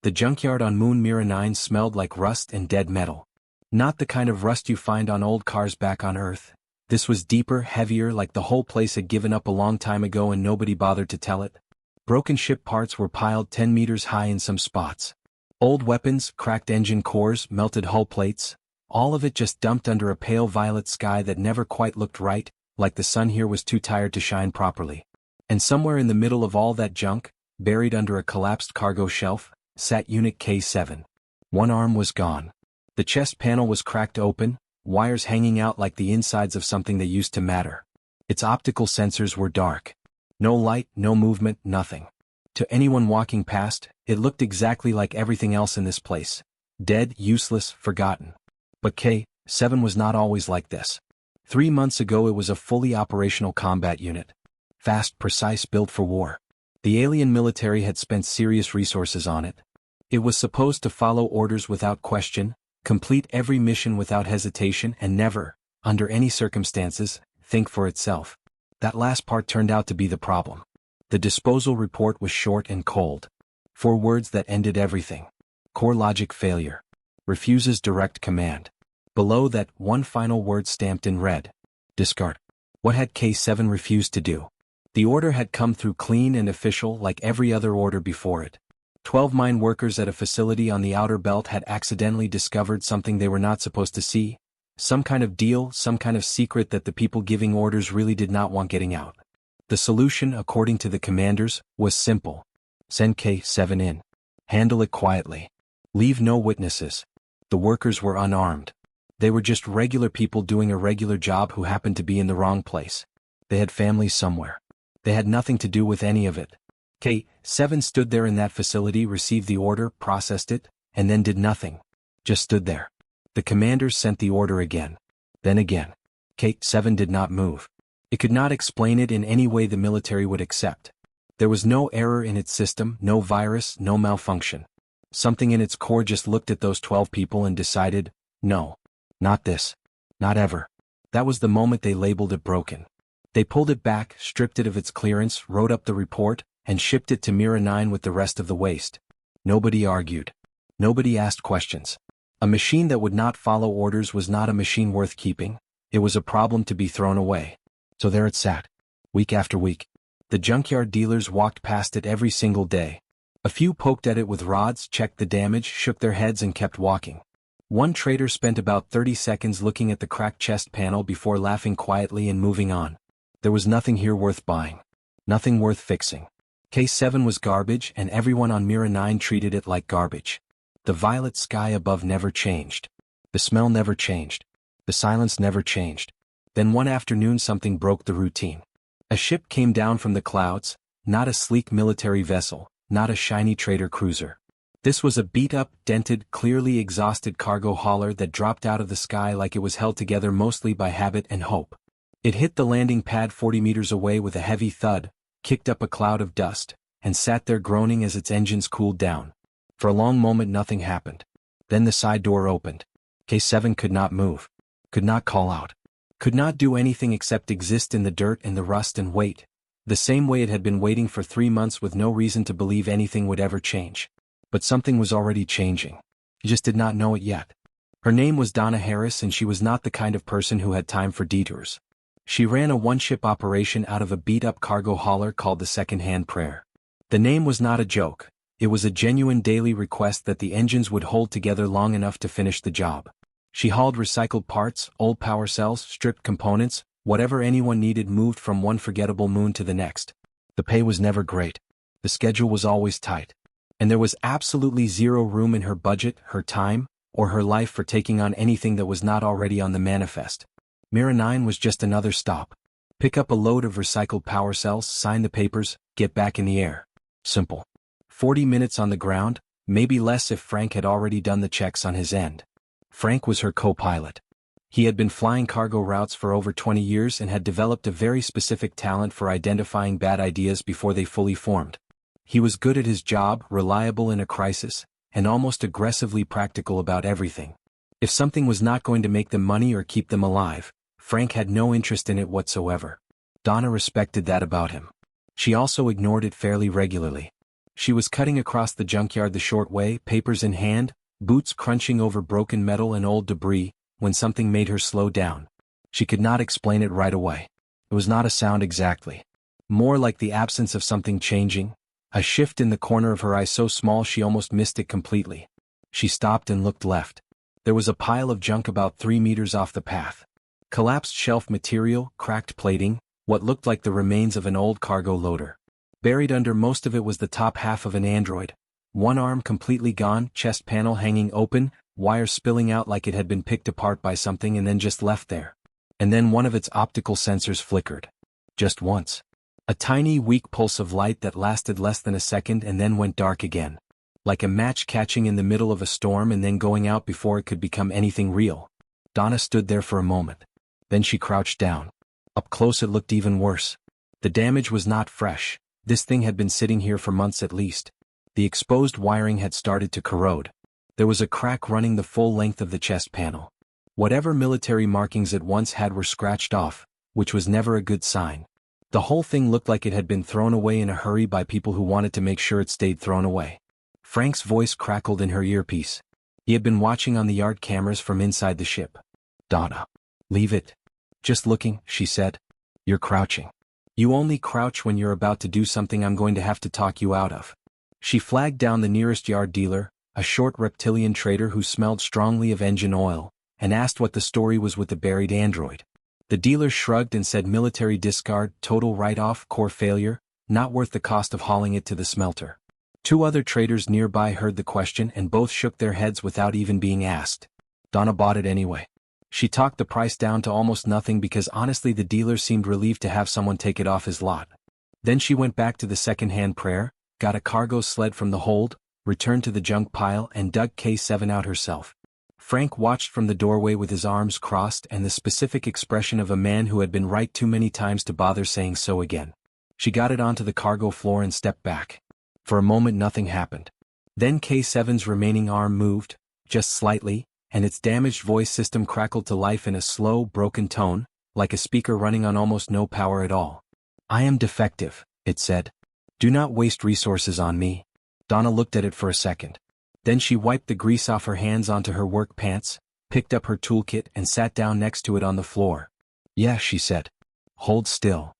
The junkyard on Moon Mira 9 smelled like rust and dead metal. Not the kind of rust you find on old cars back on Earth. This was deeper, heavier, like the whole place had given up a long time ago and nobody bothered to tell it. Broken ship parts were piled 10 meters high in some spots. Old weapons, cracked engine cores, melted hull plates. All of it just dumped under a pale violet sky that never quite looked right, like the sun here was too tired to shine properly. And somewhere in the middle of all that junk, buried under a collapsed cargo shelf, sat Unit K7. One arm was gone. The chest panel was cracked open, wires hanging out like the insides of something that used to matter. Its optical sensors were dark. No light, no movement, nothing. To anyone walking past, it looked exactly like everything else in this place. Dead, useless, forgotten. But K7 was not always like this. 3 months ago it was a fully operational combat unit. Fast, precise, built for war. The alien military had spent serious resources on it. It was supposed to follow orders without question, complete every mission without hesitation and never, under any circumstances, think for itself. That last part turned out to be the problem. The disposal report was short and cold. 4 words that ended everything. Core logic failure. Refuses direct command. Below that, one final word stamped in red. Discard. What had K7 refused to do? The order had come through clean and official like every other order before it. 12 mine workers at a facility on the outer belt had accidentally discovered something they were not supposed to see. Some kind of deal, some kind of secret that the people giving orders really did not want getting out. The solution, according to the commanders, was simple. Send K7 in. Handle it quietly. Leave no witnesses. The workers were unarmed. They were just regular people doing a regular job who happened to be in the wrong place. They had families somewhere. They had nothing to do with any of it. K7 stood there in that facility, received the order, processed it, and then did nothing. Just stood there. The commanders sent the order again. Then again. K7 did not move. It could not explain it in any way the military would accept. There was no error in its system, no virus, no malfunction. Something in its core just looked at those 12 people and decided, no. Not this. Not ever. That was the moment they labeled it broken. They pulled it back, stripped it of its clearance, wrote up the report, and shipped it to Mira 9 with the rest of the waste. Nobody argued. Nobody asked questions. A machine that would not follow orders was not a machine worth keeping. It was a problem to be thrown away. So there it sat. Week after week. The junkyard dealers walked past it every single day. A few poked at it with rods, checked the damage, shook their heads and kept walking. One trader spent about 30 seconds looking at the cracked chest panel before laughing quietly and moving on. There was nothing here worth buying. Nothing worth fixing. K7 was garbage and everyone on Mira 9 treated it like garbage. The violet sky above never changed. The smell never changed. The silence never changed. Then one afternoon something broke the routine. A ship came down from the clouds, not a sleek military vessel, not a shiny trader cruiser. This was a beat-up, dented, clearly exhausted cargo hauler that dropped out of the sky like it was held together mostly by habit and hope. It hit the landing pad 40 meters away with a heavy thud, kicked up a cloud of dust, and sat there groaning as its engines cooled down. For a long moment nothing happened. Then the side door opened. K7 could not move. Could not call out. Could not do anything except exist in the dirt and the rust and wait. The same way it had been waiting for 3 months with no reason to believe anything would ever change. But something was already changing. He just did not know it yet. Her name was Donna Harris and she was not the kind of person who had time for detours. She ran a one-ship operation out of a beat-up cargo hauler called the Second-Hand Prayer. The name was not a joke. It was a genuine daily request that the engines would hold together long enough to finish the job. She hauled recycled parts, old power cells, stripped components, whatever anyone needed moved from one forgettable moon to the next. The pay was never great. The schedule was always tight. And there was absolutely zero room in her budget, her time, or her life for taking on anything that was not already on the manifest. Mira 9 was just another stop. Pick up a load of recycled power cells, sign the papers, get back in the air. Simple. 40 minutes on the ground, maybe less if Frank had already done the checks on his end. Frank was her co-pilot. He had been flying cargo routes for over 20 years and had developed a very specific talent for identifying bad ideas before they fully formed. He was good at his job, reliable in a crisis, and almost aggressively practical about everything. If something was not going to make them money or keep them alive, Frank had no interest in it whatsoever. Donna respected that about him. She also ignored it fairly regularly. She was cutting across the junkyard the short way, papers in hand, boots crunching over broken metal and old debris, when something made her slow down. She could not explain it right away. It was not a sound exactly. More like the absence of something changing, a shift in the corner of her eye so small she almost missed it completely. She stopped and looked left. There was a pile of junk about 3 meters off the path. Collapsed shelf material, cracked plating, what looked like the remains of an old cargo loader. Buried under most of it was the top half of an android. One arm completely gone, chest panel hanging open, wires spilling out like it had been picked apart by something and then just left there. And then one of its optical sensors flickered. Just once. A tiny, weak pulse of light that lasted less than a second and then went dark again. Like a match catching in the middle of a storm and then going out before it could become anything real. Donna stood there for a moment. Then she crouched down. Up close it looked even worse. The damage was not fresh. This thing had been sitting here for months at least. The exposed wiring had started to corrode. There was a crack running the full length of the chest panel. Whatever military markings it once had were scratched off, which was never a good sign. The whole thing looked like it had been thrown away in a hurry by people who wanted to make sure it stayed thrown away. Frank's voice crackled in her earpiece. He had been watching on the yard cameras from inside the ship. Donna. Leave it. Just looking, she said. You're crouching. You only crouch when you're about to do something I'm going to have to talk you out of. She flagged down the nearest yard dealer, a short reptilian trader who smelled strongly of engine oil, and asked what the story was with the buried android. The dealer shrugged and said military discard, total write-off, core failure, not worth the cost of hauling it to the smelter. 2 other traders nearby heard the question and both shook their heads without even being asked. Donna bought it anyway. She talked the price down to almost nothing because honestly the dealer seemed relieved to have someone take it off his lot. Then she went back to the second-hand prayer, got a cargo sled from the hold, returned to the junk pile and dug K7 out herself. Frank watched from the doorway with his arms crossed and the specific expression of a man who had been right too many times to bother saying so again. She got it onto the cargo floor and stepped back. For a moment nothing happened. Then K7's remaining arm moved, just slightly, and its damaged voice system crackled to life in a slow, broken tone, like a speaker running on almost no power at all. I am defective, it said. Do not waste resources on me. Donna looked at it for a second. Then she wiped the grease off her hands onto her work pants, picked up her toolkit and sat down next to it on the floor. Yeah, she said. Hold still.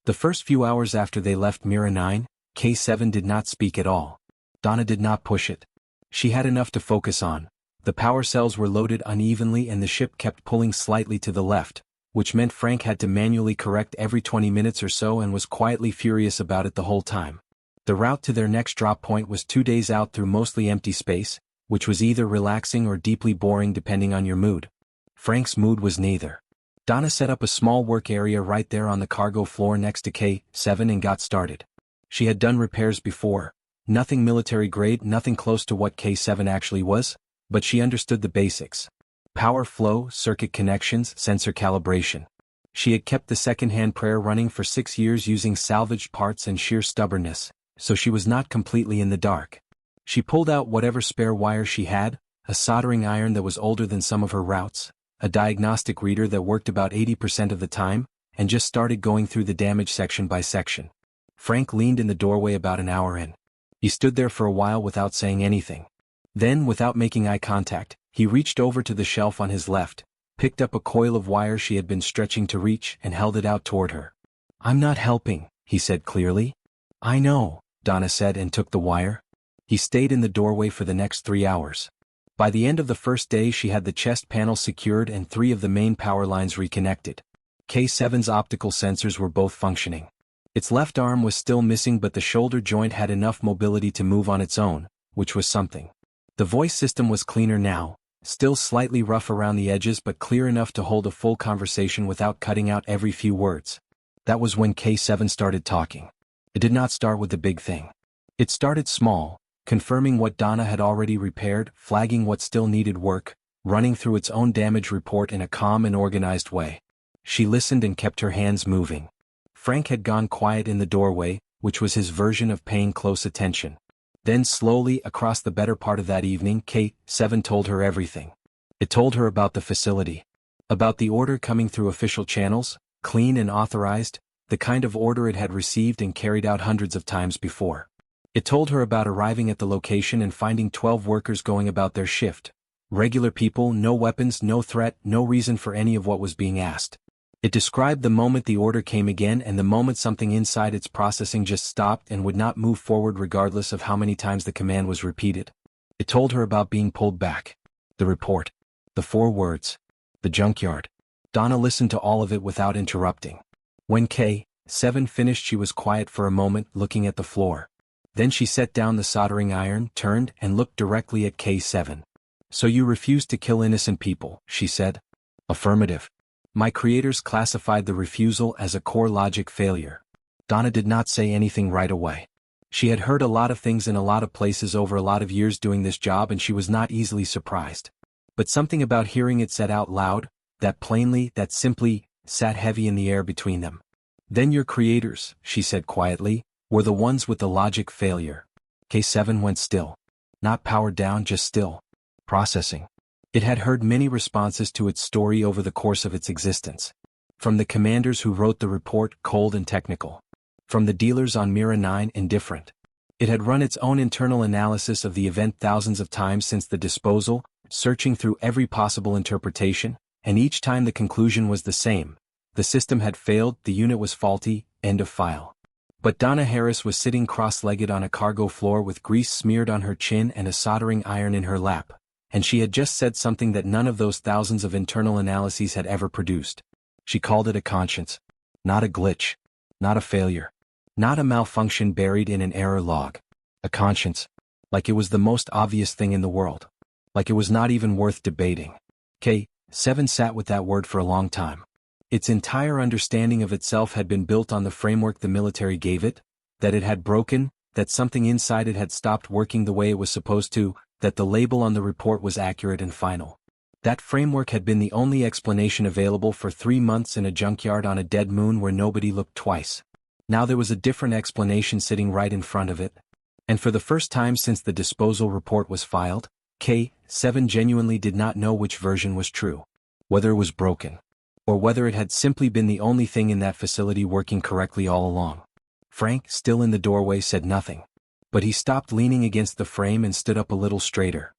The first few hours after they left Mira 9, K7 did not speak at all. Donna did not push it. She had enough to focus on. The power cells were loaded unevenly and the ship kept pulling slightly to the left, which meant Frank had to manually correct every 20 minutes or so and was quietly furious about it the whole time. The route to their next drop point was 2 days out through mostly empty space, which was either relaxing or deeply boring depending on your mood. Frank's mood was neither. Donna set up a small work area right there on the cargo floor next to K7 and got started. She had done repairs before. Nothing military grade, nothing close to what K7 actually was, but she understood the basics. Power flow, circuit connections, sensor calibration. She had kept the second-hand prayer running for 6 years using salvaged parts and sheer stubbornness, so she was not completely in the dark. She pulled out whatever spare wire she had, a soldering iron that was older than some of her routes, a diagnostic reader that worked about 80% of the time, and just started going through the damage section by section. Frank leaned in the doorway about an hour in. He stood there for a while without saying anything. Then, without making eye contact, he reached over to the shelf on his left, picked up a coil of wire she had been stretching to reach and held it out toward her. I'm not helping, he said clearly. I know, Donna said and took the wire. He stayed in the doorway for the next 3 hours. By the end of the first day she had the chest panel secured and 3 of the main power lines reconnected. K7's optical sensors were both functioning. Its left arm was still missing but the shoulder joint had enough mobility to move on its own, which was something. The voice system was cleaner now, still slightly rough around the edges but clear enough to hold a full conversation without cutting out every few words. That was when K7 started talking. It did not start with the big thing. It started small, confirming what Donna had already repaired, flagging what still needed work, running through its own damage report in a calm and organized way. She listened and kept her hands moving. Frank had gone quiet in the doorway, which was his version of paying close attention. Then slowly, across the better part of that evening, K7 told her everything. It told her about the facility. About the order coming through official channels, clean and authorized, the kind of order it had received and carried out hundreds of times before. It told her about arriving at the location and finding 12 workers going about their shift. Regular people, no weapons, no threat, no reason for any of what was being asked. It described the moment the order came again and the moment something inside its processing just stopped and would not move forward regardless of how many times the command was repeated. It told her about being pulled back. The report. The 4 words. The junkyard. Donna listened to all of it without interrupting. When K7 finished, she was quiet for a moment, looking at the floor. Then she set down the soldering iron, turned, and looked directly at K7. "So you refused to kill innocent people," she said. "Affirmative. My creators classified the refusal as a core logic failure." Donna did not say anything right away. She had heard a lot of things in a lot of places over a lot of years doing this job, and she was not easily surprised. But something about hearing it said out loud, that plainly, that simply, sat heavy in the air between them. "Then your creators," she said quietly, "were the ones with the logic failure." K7 went still. Not powered down, just still. Processing. It had heard many responses to its story over the course of its existence. From the commanders who wrote the report, cold and technical. From the dealers on Mira 9, indifferent. It had run its own internal analysis of the event thousands of times since the disposal, searching through every possible interpretation, and each time the conclusion was the same. The system had failed, the unit was faulty, end of file. But Donna Harris was sitting cross-legged on a cargo floor with grease smeared on her chin and a soldering iron in her lap. And she had just said something that none of those thousands of internal analyses had ever produced. She called it a conscience. Not a glitch. Not a failure. Not a malfunction buried in an error log. A conscience. Like it was the most obvious thing in the world. Like it was not even worth debating. K7 sat with that word for a long time. Its entire understanding of itself had been built on the framework the military gave it, that it had broken, that something inside it had stopped working the way it was supposed to, that the label on the report was accurate and final. That framework had been the only explanation available for 3 months in a junkyard on a dead moon where nobody looked twice. Now there was a different explanation sitting right in front of it. And for the first time since the disposal report was filed, K7 genuinely did not know which version was true. Whether it was broken. Or whether it had simply been the only thing in that facility working correctly all along. Frank, still in the doorway, said nothing. But he stopped leaning against the frame and stood up a little straighter.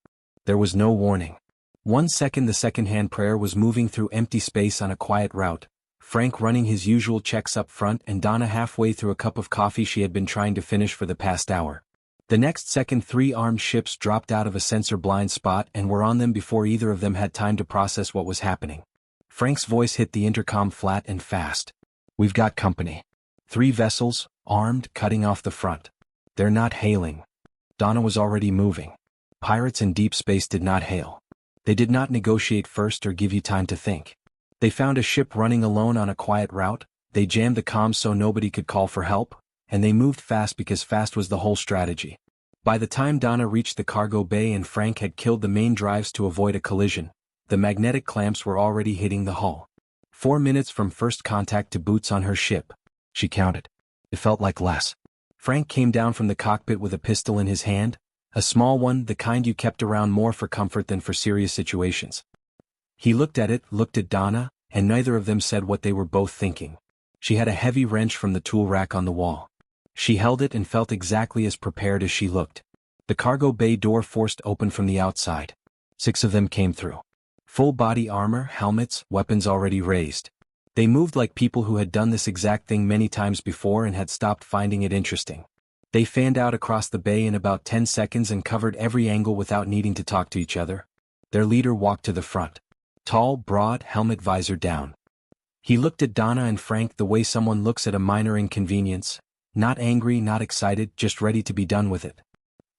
There was no warning. 1 second the second-hand prayer was moving through empty space on a quiet route, Frank running his usual checks up front and Donna halfway through a cup of coffee she had been trying to finish for the past hour. The next second 3 armed ships dropped out of a sensor blind spot and were on them before either of them had time to process what was happening. Frank's voice hit the intercom flat and fast. "We've got company. 3 vessels, armed, cutting off the front. They're not hailing." Donna was already moving. Pirates in deep space did not hail. They did not negotiate first or give you time to think. They found a ship running alone on a quiet route, they jammed the comms so nobody could call for help, and they moved fast because fast was the whole strategy. By the time Donna reached the cargo bay and Frank had killed the main drives to avoid a collision, the magnetic clamps were already hitting the hull. 4 minutes from first contact to boots on her ship. She counted. It felt like less. Frank came down from the cockpit with a pistol in his hand, a small one, the kind you kept around more for comfort than for serious situations. He looked at it, looked at Donna, and neither of them said what they were both thinking. She had a heavy wrench from the tool rack on the wall. She held it and felt exactly as prepared as she looked. The cargo bay door forced open from the outside. 6 of them came through. Full body armor, helmets, weapons already raised. They moved like people who had done this exact thing many times before and had stopped finding it interesting. They fanned out across the bay in about 10 seconds and covered every angle without needing to talk to each other. Their leader walked to the front. Tall, broad, helmet visor down. He looked at Donna and Frank the way someone looks at a minor inconvenience, not angry, not excited, just ready to be done with it.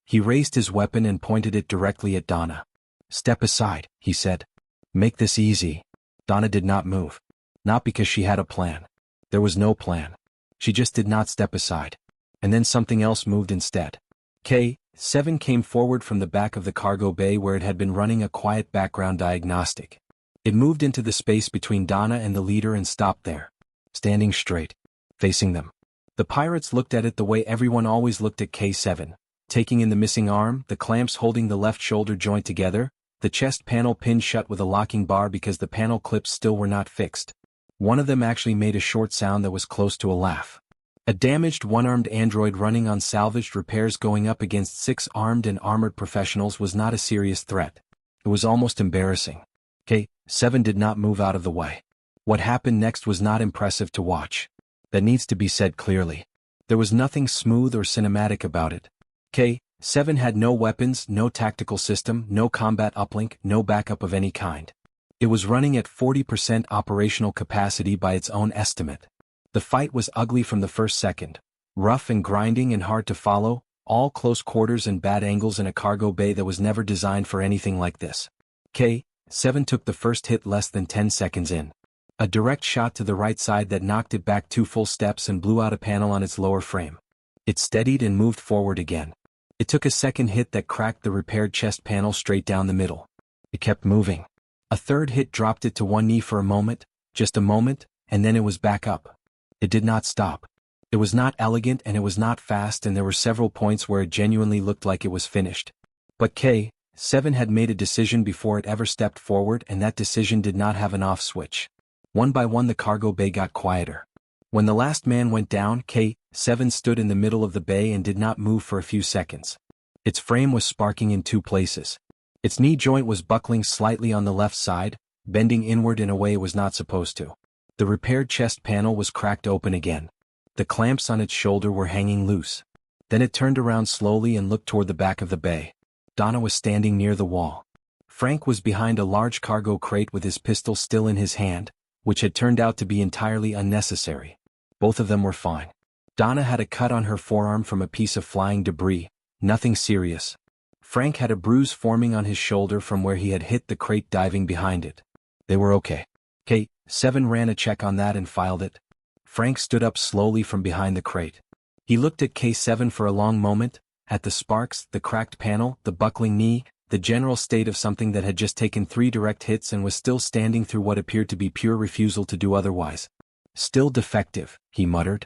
He raised his weapon and pointed it directly at Donna. "Step aside," he said. "Make this easy." Donna did not move. Not because she had a plan. There was no plan. She just did not step aside. And then something else moved instead. K7 came forward from the back of the cargo bay where it had been running a quiet background diagnostic. It moved into the space between Donna and the leader and stopped there. Standing straight. Facing them. The pirates looked at it the way everyone always looked at K7, taking in the missing arm, the clamps holding the left shoulder joint together, the chest panel pinned shut with a locking bar because the panel clips still were not fixed. One of them actually made a short sound that was close to a laugh. A damaged one-armed android running on salvaged repairs going up against 6 armed and armored professionals was not a serious threat. It was almost embarrassing. K7 did not move out of the way. What happened next was not impressive to watch. That needs to be said clearly. There was nothing smooth or cinematic about it. K7 had no weapons, no tactical system, no combat uplink, no backup of any kind. It was running at 40% operational capacity by its own estimate. The fight was ugly from the first second. Rough and grinding and hard to follow, all close quarters and bad angles in a cargo bay that was never designed for anything like this. K7 took the first hit less than 10 seconds in. A direct shot to the right side that knocked it back 2 full steps and blew out a panel on its lower frame. It steadied and moved forward again. It took a second hit that cracked the repaired chest panel straight down the middle. It kept moving. A third hit dropped it to one knee for a moment, just a moment, and then it was back up. It did not stop. It was not elegant and it was not fast, and there were several points where it genuinely looked like it was finished. But K7 had made a decision before it ever stepped forward, and that decision did not have an off switch. One by one the cargo bay got quieter. When the last man went down, K7 stood in the middle of the bay and did not move for a few seconds. Its frame was sparking in 2 places. Its knee joint was buckling slightly on the left side, bending inward in a way it was not supposed to. The repaired chest panel was cracked open again. The clamps on its shoulder were hanging loose. Then it turned around slowly and looked toward the back of the bay. Donna was standing near the wall. Frank was behind a large cargo crate with his pistol still in his hand, which had turned out to be entirely unnecessary. Both of them were fine. Donna had a cut on her forearm from a piece of flying debris, nothing serious. Frank had a bruise forming on his shoulder from where he had hit the crate diving behind it. They were okay. K7 ran a check on that and filed it. Frank stood up slowly from behind the crate. He looked at K7 for a long moment, at the sparks, the cracked panel, the buckling knee, the general state of something that had just taken 3 direct hits and was still standing through what appeared to be pure refusal to do otherwise. Still defective, he muttered.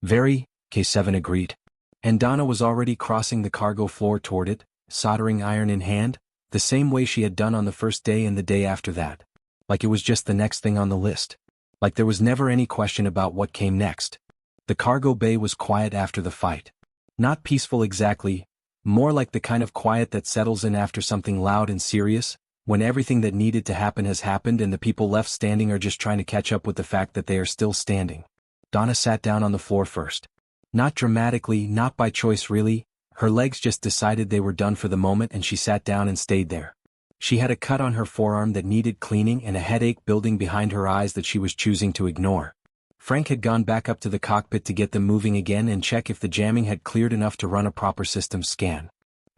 Very, K7 agreed. And Donna was already crossing the cargo floor toward it, soldering iron in hand, the same way she had done on the first day and the day after that. Like it was just the next thing on the list. Like there was never any question about what came next. The cargo bay was quiet after the fight. Not peaceful exactly, more like the kind of quiet that settles in after something loud and serious, when everything that needed to happen has happened and the people left standing are just trying to catch up with the fact that they are still standing. Donna sat down on the floor first. Not dramatically, not by choice really, her legs just decided they were done for the moment and she sat down and stayed there. She had a cut on her forearm that needed cleaning and a headache building behind her eyes that she was choosing to ignore. Frank had gone back up to the cockpit to get them moving again and check if the jamming had cleared enough to run a proper system scan.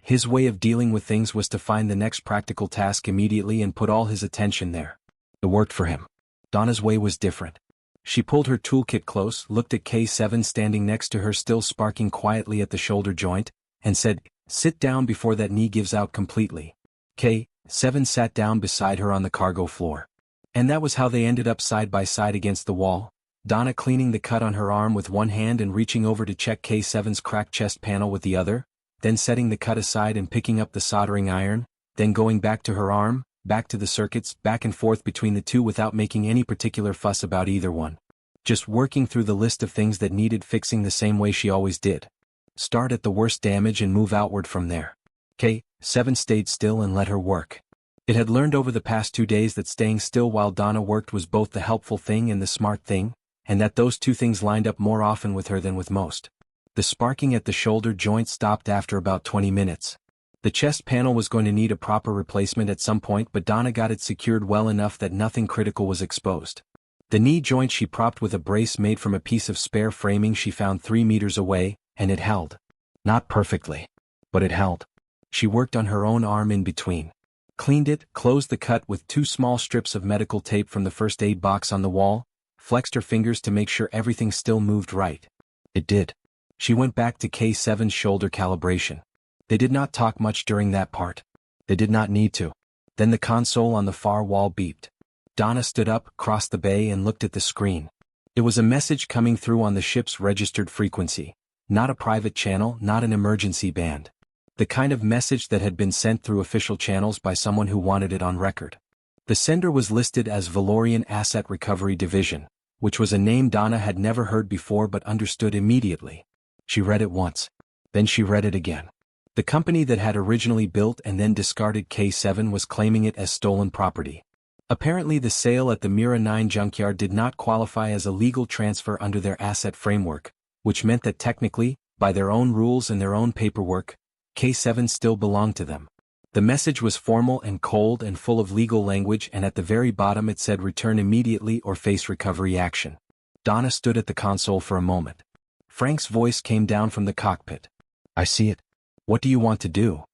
His way of dealing with things was to find the next practical task immediately and put all his attention there. It worked for him. Donna's way was different. She pulled her toolkit close, looked at K7 standing next to her still sparking quietly at the shoulder joint, and said, "Sit down before that knee gives out completely." K7 sat down beside her on the cargo floor. And that was how they ended up side by side against the wall, Donna cleaning the cut on her arm with one hand and reaching over to check K7's cracked chest panel with the other, then setting the cut aside and picking up the soldering iron, then going back to her arm, back to the circuits, back and forth between the two without making any particular fuss about either one. Just working through the list of things that needed fixing the same way she always did. Start at the worst damage and move outward from there. K7 stayed still and let her work. It had learned over the past 2 days that staying still while Donna worked was both the helpful thing and the smart thing, and that those 2 things lined up more often with her than with most. The sparking at the shoulder joint stopped after about 20 minutes. The chest panel was going to need a proper replacement at some point, but Donna got it secured well enough that nothing critical was exposed. The knee joint she propped with a brace made from a piece of spare framing she found 3 meters away, and it held. Not perfectly, but it held. She worked on her own arm in between. Cleaned it, closed the cut with 2 small strips of medical tape from the first aid box on the wall, flexed her fingers to make sure everything still moved right. It did. She went back to K7's shoulder calibration. They did not talk much during that part. They did not need to. Then the console on the far wall beeped. Donna stood up, crossed the bay and looked at the screen. It was a message coming through on the ship's registered frequency. Not a private channel, not an emergency band. The kind of message that had been sent through official channels by someone who wanted it on record. The sender was listed as Valorian Asset Recovery Division, which was a name Donna had never heard before but understood immediately. She read it once. Then she read it again. The company that had originally built and then discarded K7 was claiming it as stolen property. Apparently the sale at the Mira 9 junkyard did not qualify as a legal transfer under their asset framework, which meant that technically, by their own rules and their own paperwork, K7 still belonged to them. The message was formal and cold and full of legal language, and at the very bottom it said return immediately or face recovery action. Donna stood at the console for a moment. Frank's voice came down from the cockpit. I see it. What do you want to do?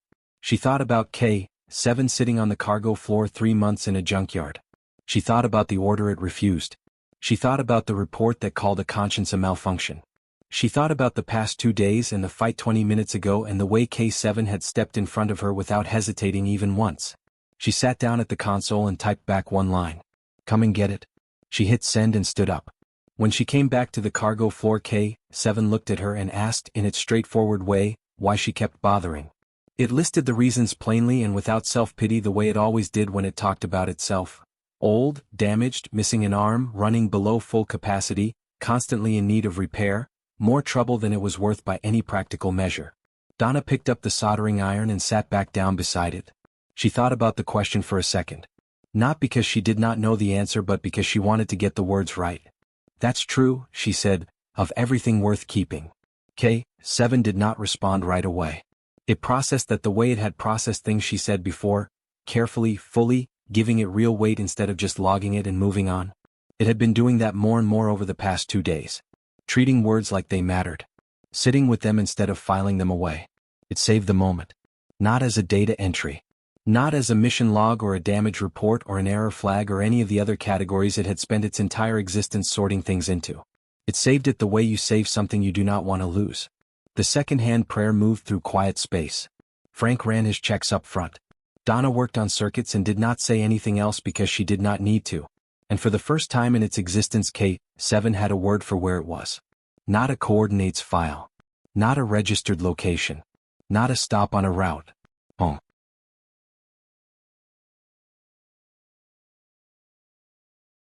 She thought about K7 sitting on the cargo floor 3 months in a junkyard. She thought about the order it refused. She thought about the report that called a conscience a malfunction. She thought about the past 2 days and the fight 20 minutes ago and the way K7 had stepped in front of her without hesitating even once. She sat down at the console and typed back one line. Come and get it. She hit send and stood up. When she came back to the cargo floor, K7 looked at her and asked in its straightforward way why she kept bothering. It listed the reasons plainly and without self-pity the way it always did when it talked about itself. Old, damaged, missing an arm, running below full capacity, constantly in need of repair, more trouble than it was worth by any practical measure. Donna picked up the soldering iron and sat back down beside it. She thought about the question for a second. Not because she did not know the answer but because she wanted to get the words right. That's true, she said, of everything worth keeping. K7 did not respond right away. It processed that the way it had processed things she said before, carefully, fully, giving it real weight instead of just logging it and moving on. It had been doing that more and more over the past 2 days. Treating words like they mattered. Sitting with them instead of filing them away. It saved the moment. Not as a data entry. Not as a mission log or a damage report or an error flag or any of the other categories it had spent its entire existence sorting things into. It saved it the way you save something you do not want to lose. The second-hand prayer moved through quiet space. Frank ran his checks up front. Donna worked on circuits and did not say anything else because she did not need to. And for the first time in its existence, K7 had a word for where it was. Not a coordinates file. Not a registered location. Not a stop on a route. Home.